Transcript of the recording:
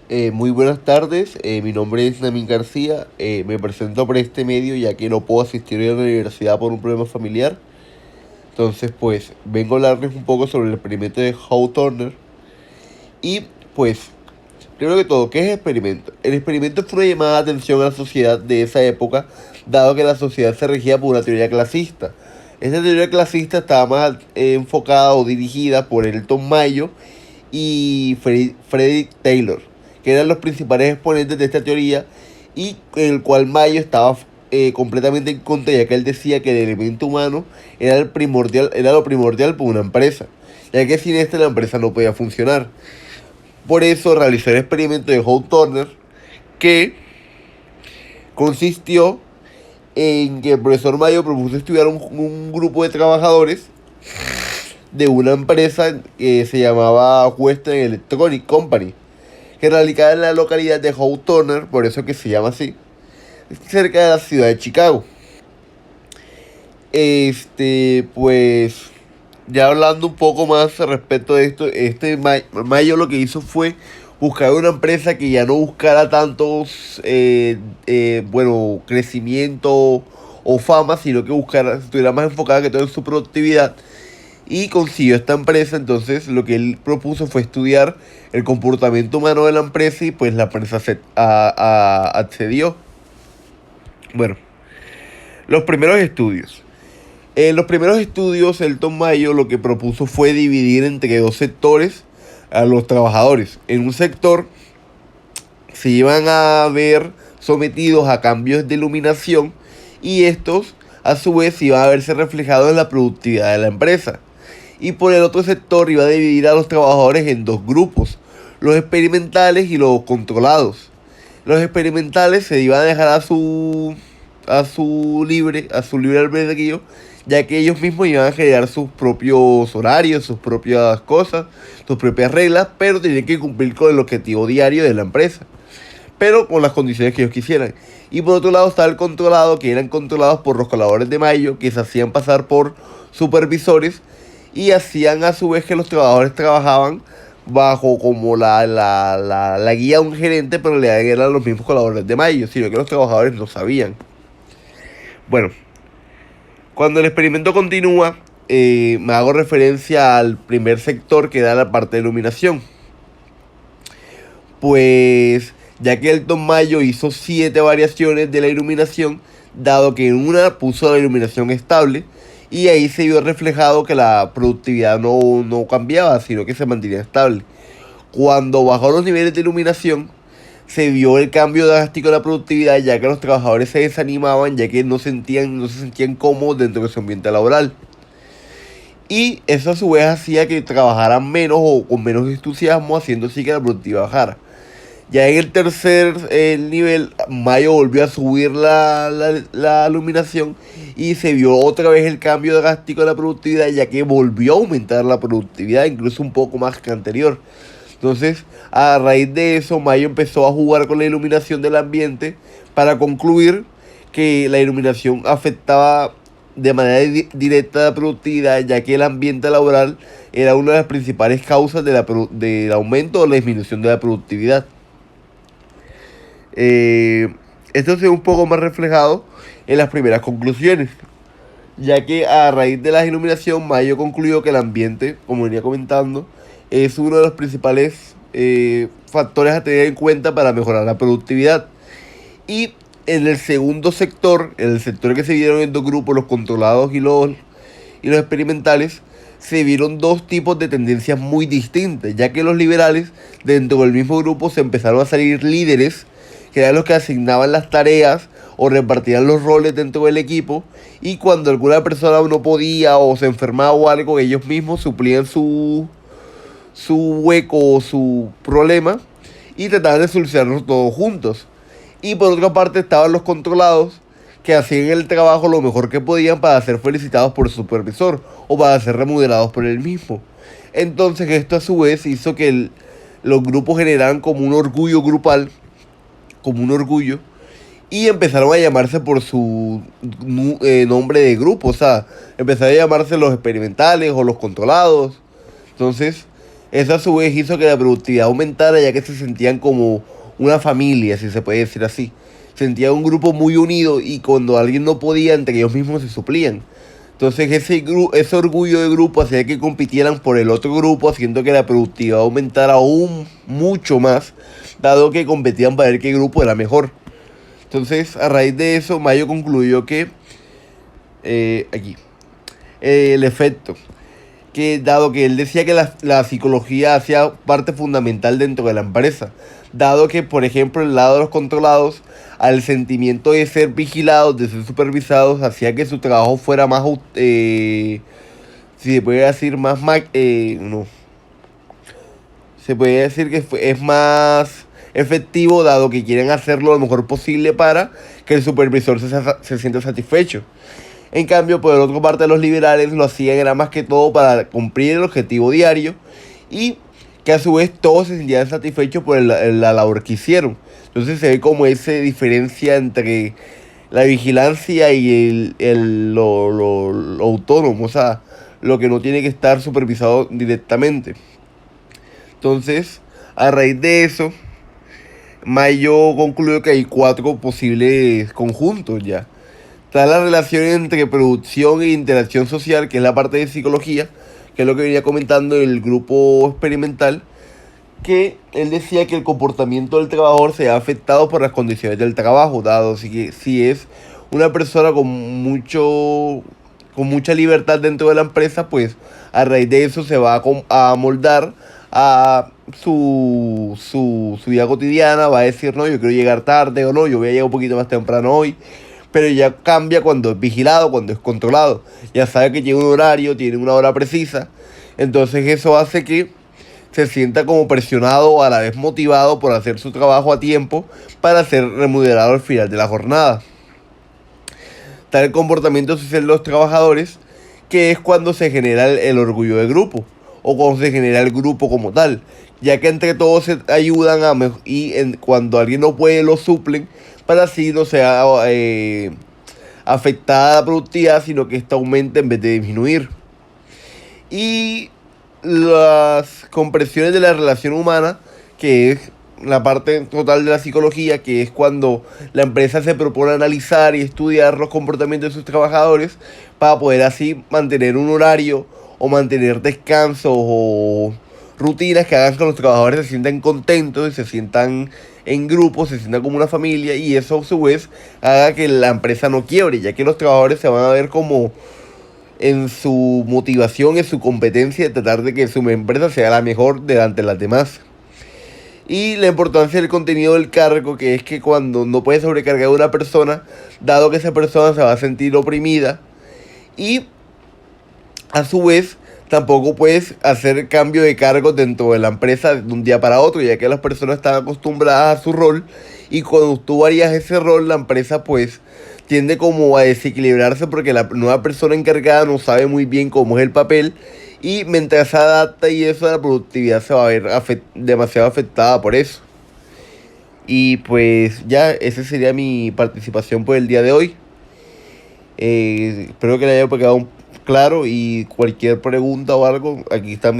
Muy buenas tardes, mi nombre es Namin García, me presento por este medio ya que no puedo asistir hoy a la universidad por un problema familiar. Entonces pues vengo a hablarles un poco sobre el experimento de Howe Turner. Y pues, primero que todo, ¿qué es el experimento? El experimento fue una llamada de atención a la sociedad de esa época, dado que la sociedad se regía por una teoría clasista. Esta teoría clasista estaba más enfocada o dirigida por Elton Mayo y Frederick Taylor, que eran los principales exponentes de esta teoría, y en el cual Mayo estaba completamente en contra, ya que él decía que el elemento humano era lo primordial para una empresa, ya que sin este la empresa no podía funcionar. Por eso realizó el experimento de Howe Turner, que consistió en que el profesor Mayo propuso estudiar un grupo de trabajadores de una empresa que se llamaba Western Electronic Company, que radicaba en la localidad de Howe Turner, por eso que se llama así, cerca de la ciudad de Chicago. Pues, ya hablando un poco más respecto de esto, Mayo lo que hizo fue buscar una empresa que ya no buscara tantos, bueno, crecimiento o fama, sino que estuviera más enfocada que todo en su productividad, y consiguió esta empresa. Entonces lo que él propuso fue estudiar el comportamiento humano de la empresa, y pues la empresa accedió. Bueno, los primeros estudios. En los primeros estudios, Elton Mayo lo que propuso fue dividir entre dos sectores a los trabajadores. En un sector se iban a ver sometidos a cambios de iluminación, y estos a su vez iban a verse reflejados en la productividad de la empresa. Y por el otro sector iba a dividir a los trabajadores en dos grupos, los experimentales y los controlados. Los experimentales se iban a dejar a su libre albedrío, ya que ellos mismos iban a generar sus propios horarios, sus propias cosas, sus propias reglas, pero tenían que cumplir con el objetivo diario de la empresa, pero con las condiciones que ellos quisieran. Y por otro lado estaba el controlado, que eran controlados por los colaboradores de Mayo, que se hacían pasar por supervisores, y hacían a su vez que los trabajadores trabajaban bajo como la guía de un gerente, pero le eran los mismos colaboradores de Mayo, sino que los trabajadores no sabían. Bueno, cuando el experimento continúa, me hago referencia al primer sector, que da la parte de iluminación. Pues ya que Elton Mayo hizo 7 variaciones de la iluminación, dado que en una puso la iluminación estable, y ahí se vio reflejado que la productividad no cambiaba, sino que se mantenía estable. Cuando bajó los niveles de iluminación, se vio el cambio drástico en la productividad, ya que los trabajadores se desanimaban, ya que no se sentían cómodos dentro de su ambiente laboral. Y eso a su vez hacía que trabajaran menos o con menos entusiasmo, haciendo así que la productividad bajara. Ya en el tercer nivel, Mayo volvió a subir la iluminación, y se vio otra vez el cambio drástico de la productividad, ya que volvió a aumentar la productividad, incluso un poco más que anterior. Entonces, a raíz de eso, Mayo empezó a jugar con la iluminación del ambiente para concluir que la iluminación afectaba de manera directa la productividad, ya que el ambiente laboral era una de las principales causas del aumento o la disminución de la productividad. Esto se ve un poco más reflejado en las primeras conclusiones, ya que a raíz de la iluminación, Mayo concluyó que el ambiente, como venía comentando, es uno de los principales factores a tener en cuenta para mejorar la productividad. Y en el segundo sector, en el sector que se vieron en dos grupos, los controlados y los experimentales, se vieron dos tipos de tendencias muy distintas, ya que los liberales dentro del mismo grupo se empezaron a salir líderes, que eran los que asignaban las tareas o repartían los roles dentro del equipo, y cuando alguna persona no podía o se enfermaba o algo, ellos mismos suplían su hueco o su problema, y trataban de solucionarlo todos juntos. Y por otra parte estaban los controlados, que hacían el trabajo lo mejor que podían para ser felicitados por su supervisor o para ser remunerados por él mismo. Entonces esto a su vez hizo que los grupos generaran como un orgullo grupal, como un orgullo, y empezaron a llamarse por su nombre de grupo. O sea, empezaron a llamarse los experimentales o los controlados. Entonces, Eso a su vez hizo que la productividad aumentara, ya que se sentían como una familia, si se puede decir así. Sentían un grupo muy unido y cuando alguien no podía, entre ellos mismos se suplían. Entonces ese orgullo de grupo hacía que compitieran por el otro grupo, haciendo que la productividad aumentara aún mucho más, dado que competían para ver qué grupo era mejor. Entonces, a raíz de eso, Mayo concluyó que, aquí, el efecto, que dado que él decía que la psicología hacía parte fundamental dentro de la empresa, dado que, por ejemplo, el lado de los controlados, al sentimiento de ser vigilados, de ser supervisados, hacía que su trabajo fuera más, si se puede decir, no, se puede decir que es más efectivo, dado que quieren hacerlo lo mejor posible para que el supervisor se sienta satisfecho. En cambio, por otra parte, los liberales lo hacían era más que todo para cumplir el objetivo diario y que a su vez todos se sentían satisfechos por la labor que hicieron. Entonces se ve como esa diferencia entre la vigilancia y lo autónomo, o sea, lo que no tiene que estar supervisado directamente. Entonces, a raíz de eso, Mayo concluyó que hay cuatro posibles conjuntos ya. Está la relación entre producción e interacción social, que es la parte de psicología, que es lo que venía comentando el grupo experimental, que él decía que el comportamiento del trabajador se ha afectado por las condiciones del trabajo, dado si es una persona con mucha libertad dentro de la empresa, pues a raíz de eso se va a moldar a su vida cotidiana, va a decir, no, yo quiero llegar tarde o no, yo voy a llegar un poquito más temprano hoy, pero ya cambia cuando es vigilado, cuando es controlado, ya sabe que tiene un horario, tiene una hora precisa, entonces eso hace que se sienta como presionado, a la vez motivado por hacer su trabajo a tiempo para ser remunerado al final de la jornada. Está el comportamiento social de los trabajadores, que es cuando se genera el orgullo de grupo o cuando se genera el grupo como tal, ya que entre todos se ayudan cuando alguien no puede lo suplen para así no sea afectada la productividad, sino que esta aumente en vez de disminuir. Y las compresiones de la relación humana, que es la parte total de la psicología, que es cuando la empresa se propone analizar y estudiar los comportamientos de sus trabajadores para poder así mantener un horario o mantener descansos o rutinas que hagan que los trabajadores se sientan contentos y se sientan en grupo, se sientan como una familia, y eso a su vez haga que la empresa no quiebre, ya que los trabajadores se van a ver como en su motivación, en su competencia de tratar de que su empresa sea la mejor delante de las demás. Y la importancia del contenido del cargo, que es que cuando no puedes sobrecargar a una persona, dado que esa persona se va a sentir oprimida, y a su vez tampoco puedes hacer cambio de cargo dentro de la empresa de un día para otro, ya que las personas están acostumbradas a su rol, y cuando tú varías ese rol, la empresa pues tiende como a desequilibrarse porque la nueva persona encargada no sabe muy bien cómo es el papel, y mientras se adapta y eso, la productividad se va a ver demasiado afectada por eso. Y pues ya, esa sería mi participación por el día de hoy. Espero que le haya quedado claro, y cualquier pregunta o algo, aquí está mi